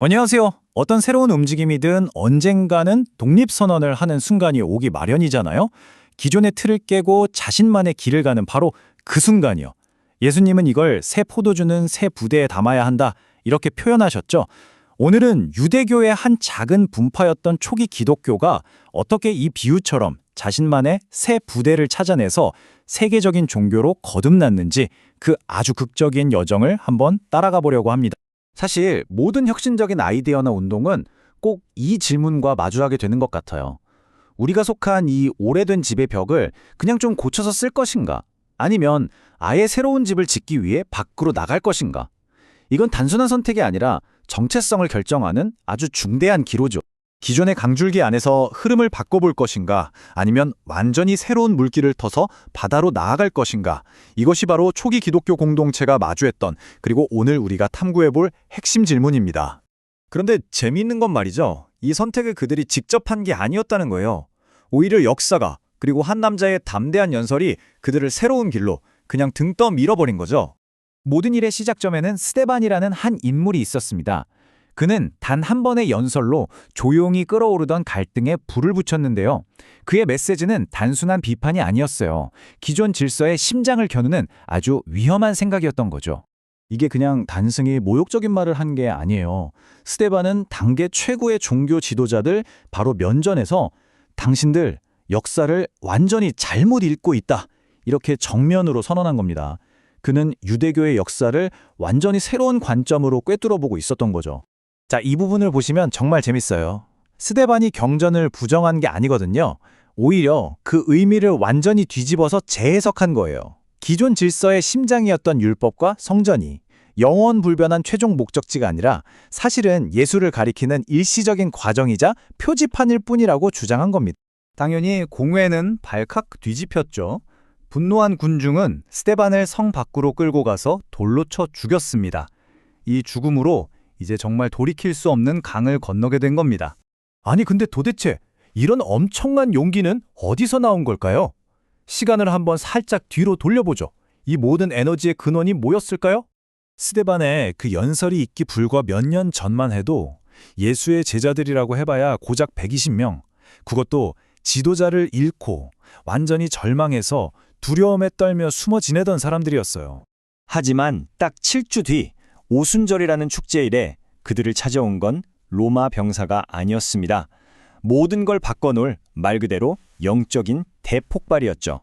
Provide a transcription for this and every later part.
안녕하세요. 어떤 새로운 움직임이든 언젠가는 독립선언을 하는 순간이 오기 마련이잖아요. 기존의 틀을 깨고 자신만의 길을 가는 바로 그 순간이요. 예수님은 이걸 새 포도주는 새 부대에 담아야 한다, 이렇게 표현하셨죠. 오늘은 유대교의 한 작은 분파였던 초기 기독교가 어떻게 이 비유처럼 자신만의 새 부대를 찾아내서 세계적인 종교로 거듭났는지 그 아주 극적인 여정을 한번 따라가 보려고 합니다. 사실 모든 혁신적인 아이디어나 운동은 꼭 이 질문과 마주하게 되는 것 같아요. 우리가 속한 이 오래된 집의 벽을 그냥 좀 고쳐서 쓸 것인가? 아니면 아예 새로운 집을 짓기 위해 밖으로 나갈 것인가? 이건 단순한 선택이 아니라 정체성을 결정하는 아주 중대한 기로죠. 기존의 강줄기 안에서 흐름을 바꿔볼 것인가? 아니면 완전히 새로운 물길을 터서 바다로 나아갈 것인가? 이것이 바로 초기 기독교 공동체가 마주했던, 그리고 오늘 우리가 탐구해볼 핵심 질문입니다. 그런데 재미있는 건 말이죠. 이 선택을 그들이 직접 한 게 아니었다는 거예요. 오히려 역사가, 그리고 한 남자의 담대한 연설이 그들을 새로운 길로 그냥 등 떠 밀어버린 거죠. 모든 일의 시작점에는 스데반이라는 한 인물이 있었습니다. 그는 단 한 번의 연설로 조용히 끓어오르던 갈등에 불을 붙였는데요. 그의 메시지는 단순한 비판이 아니었어요. 기존 질서의 심장을 겨누는 아주 위험한 생각이었던 거죠. 이게 그냥 단순히 모욕적인 말을 한 게 아니에요. 스데반은 당대 최고의 종교 지도자들 바로 면전에서 당신들 역사를 완전히 잘못 읽고 있다, 이렇게 정면으로 선언한 겁니다. 그는 유대교의 역사를 완전히 새로운 관점으로 꿰뚫어보고 있었던 거죠. 자, 이 부분을 보시면 정말 재밌어요. 스데반이 경전을 부정한 게 아니거든요. 오히려 그 의미를 완전히 뒤집어서 재해석한 거예요. 기존 질서의 심장이었던 율법과 성전이 영원 불변한 최종 목적지가 아니라 사실은 예수를 가리키는 일시적인 과정이자 표지판일 뿐이라고 주장한 겁니다. 당연히 공회는 발칵 뒤집혔죠. 분노한 군중은 스데반을 성 밖으로 끌고 가서 돌로 쳐 죽였습니다. 이 죽음으로 이제 정말 돌이킬 수 없는 강을 건너게 된 겁니다. 아니, 근데 도대체 이런 엄청난 용기는 어디서 나온 걸까요? 시간을 한번 살짝 뒤로 돌려보죠. 이 모든 에너지의 근원이 뭐였을까요? 스데반의 그 연설이 있기 불과 몇 년 전만 해도 예수의 제자들이라고 해봐야 고작 120명, 그것도 지도자를 잃고 완전히 절망해서 두려움에 떨며 숨어 지내던 사람들이었어요. 하지만 딱 7주 뒤 오순절이라는 축제일에 그들을 찾아온 건 로마 병사가 아니었습니다. 모든 걸 바꿔놓을 말 그대로 영적인 대폭발이었죠.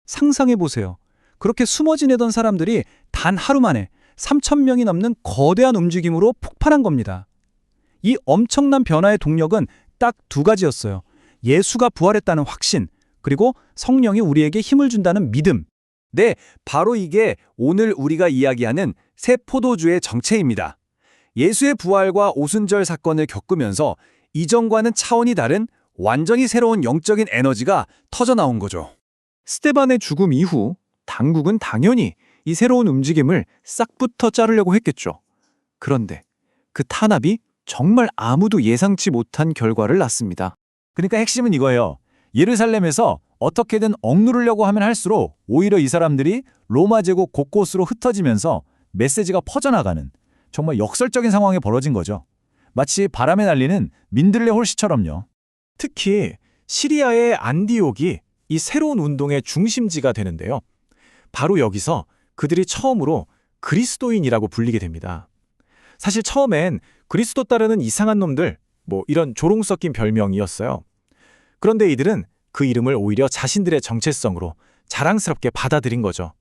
상상해보세요. 그렇게 숨어 지내던 사람들이 단 하루 만에 3,000명이 넘는 거대한 움직임으로 폭발한 겁니다. 이 엄청난 변화의 동력은 딱 두 가지였어요. 예수가 부활했다는 확신, 그리고 성령이 우리에게 힘을 준다는 믿음. 네, 바로 이게 오늘 우리가 이야기하는 새 포도주의 정체입니다. 예수의 부활과 오순절 사건을 겪으면서 이전과는 차원이 다른 완전히 새로운 영적인 에너지가 터져나온 거죠. 스데반의 죽음 이후 당국은 당연히 이 새로운 움직임을 싹부터 자르려고 했겠죠. 그런데 그 탄압이 정말 아무도 예상치 못한 결과를 낳습니다. 그러니까 핵심은 이거예요. 예루살렘에서 어떻게든 억누르려고 하면 할수록 오히려 이 사람들이 로마 제국 곳곳으로 흩어지면서 메시지가 퍼져나가는 정말 역설적인 상황이 벌어진 거죠. 마치 바람에 날리는 민들레 홀씨처럼요. 특히 시리아의 안디옥이 이 새로운 운동의 중심지가 되는데요. 바로 여기서 그들이 처음으로 그리스도인이라고 불리게 됩니다. 사실 처음엔 그리스도 따르는 이상한 놈들, 이런 조롱 섞인 별명이었어요. 그런데 이들은 그 이름을 오히려 자신들의 정체성으로 자랑스럽게 받아들인 거죠.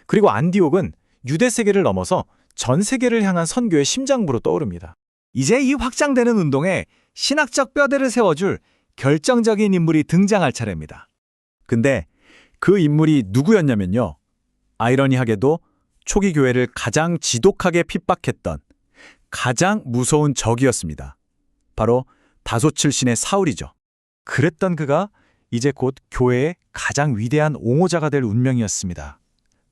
그리고 안디옥은 유대 세계를 넘어서 전 세계를 향한 선교의 심장부로 떠오릅니다. 이제 이 확장되는 운동에 신학적 뼈대를 세워줄 결정적인 인물이 등장할 차례입니다. 근데 그 인물이 누구였냐면요. 아이러니하게도 초기 교회를 가장 지독하게 핍박했던 가장 무서운 적이었습니다. 바로 다소 출신의 사울이죠. 그랬던 그가 이제 곧 교회의 가장 위대한 옹호자가 될 운명이었습니다.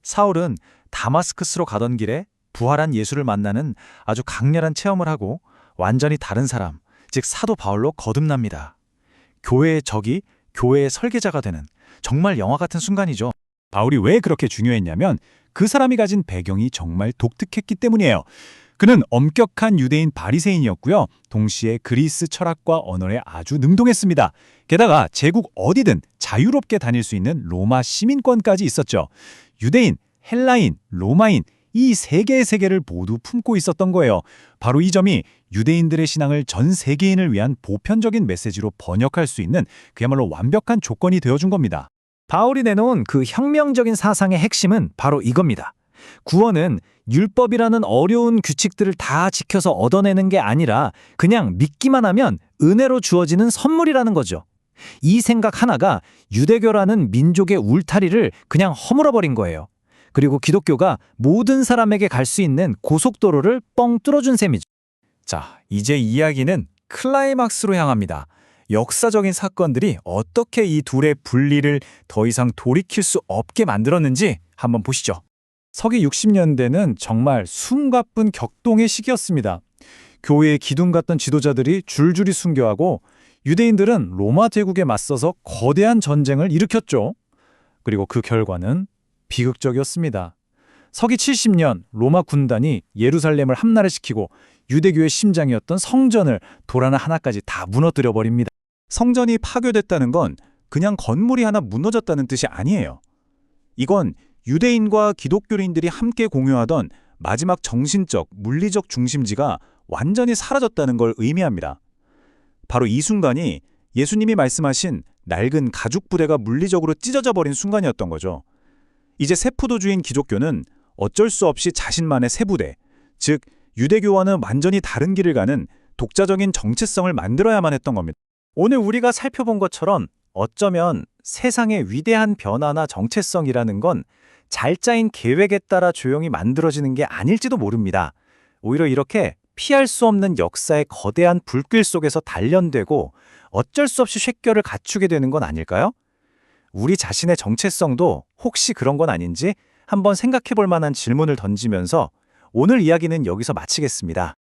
사울은 다마스크스로 가던 길에 부활한 예수를 만나는 아주 강렬한 체험을 하고 완전히 다른 사람, 즉 사도 바울로 거듭납니다. 교회의 적이 교회의 설계자가 되는 정말 영화 같은 순간이죠. 바울이 왜 그렇게 중요했냐면 그 사람이 가진 배경이 정말 독특했기 때문이에요. 그는 엄격한 유대인 바리새인이었고요. 동시에 그리스 철학과 언어에 아주 능동했습니다. 게다가 제국 어디든 자유롭게 다닐 수 있는 로마 시민권까지 있었죠. 유대인, 헬라인, 로마인 이 세 개의 세계를 모두 품고 있었던 거예요. 바로 이 점이 유대인들의 신앙을 전 세계인을 위한 보편적인 메시지로 번역할 수 있는 그야말로 완벽한 조건이 되어준 겁니다. 바울이 내놓은 그 혁명적인 사상의 핵심은 바로 이겁니다. 구원은 율법이라는 어려운 규칙들을 다 지켜서 얻어내는 게 아니라 그냥 믿기만 하면 은혜로 주어지는 선물이라는 거죠. 이 생각 하나가 유대교라는 민족의 울타리를 그냥 허물어버린 거예요. 그리고 기독교가 모든 사람에게 갈 수 있는 고속도로를 뻥 뚫어준 셈이죠. 자, 이제 이야기는 클라이막스로 향합니다. 역사적인 사건들이 어떻게 이 둘의 분리를 더 이상 돌이킬 수 없게 만들었는지 한번 보시죠. 서기 60년대는 정말 숨가쁜 격동의 시기였습니다. 교회의 기둥 같던 지도자들이 줄줄이 순교하고 유대인들은 로마 제국에 맞서서 거대한 전쟁을 일으켰죠. 그리고 그 결과는 비극적이었습니다. 서기 70년 로마 군단이 예루살렘을 함락을 시키고 유대교의 심장이었던 성전을 돌 하나까지 다 무너뜨려 버립니다. 성전이 파괴됐다는 건 그냥 건물이 하나 무너졌다는 뜻이 아니에요. 이건 유대인과 기독교인들이 함께 공유하던 마지막 정신적, 물리적 중심지가 완전히 사라졌다는 걸 의미합니다. 바로 이 순간이 예수님이 말씀하신 낡은 가죽 부대가 물리적으로 찢어져 버린 순간이었던 거죠. 이제 세포도주인 기독교는 어쩔 수 없이 자신만의 새 부대, 즉 유대교와는 완전히 다른 길을 가는 독자적인 정체성을 만들어야만 했던 겁니다. 오늘 우리가 살펴본 것처럼 어쩌면 세상의 위대한 변화나 정체성이라는 건 잘 짜인 계획에 따라 조용히 만들어지는 게 아닐지도 모릅니다. 오히려 이렇게 피할 수 없는 역사의 거대한 불길 속에서 단련되고 어쩔 수 없이 쇳결을 갖추게 되는 건 아닐까요? 우리 자신의 정체성도 혹시 그런 건 아닌지 한번 생각해 볼 만한 질문을 던지면서 오늘 이야기는 여기서 마치겠습니다.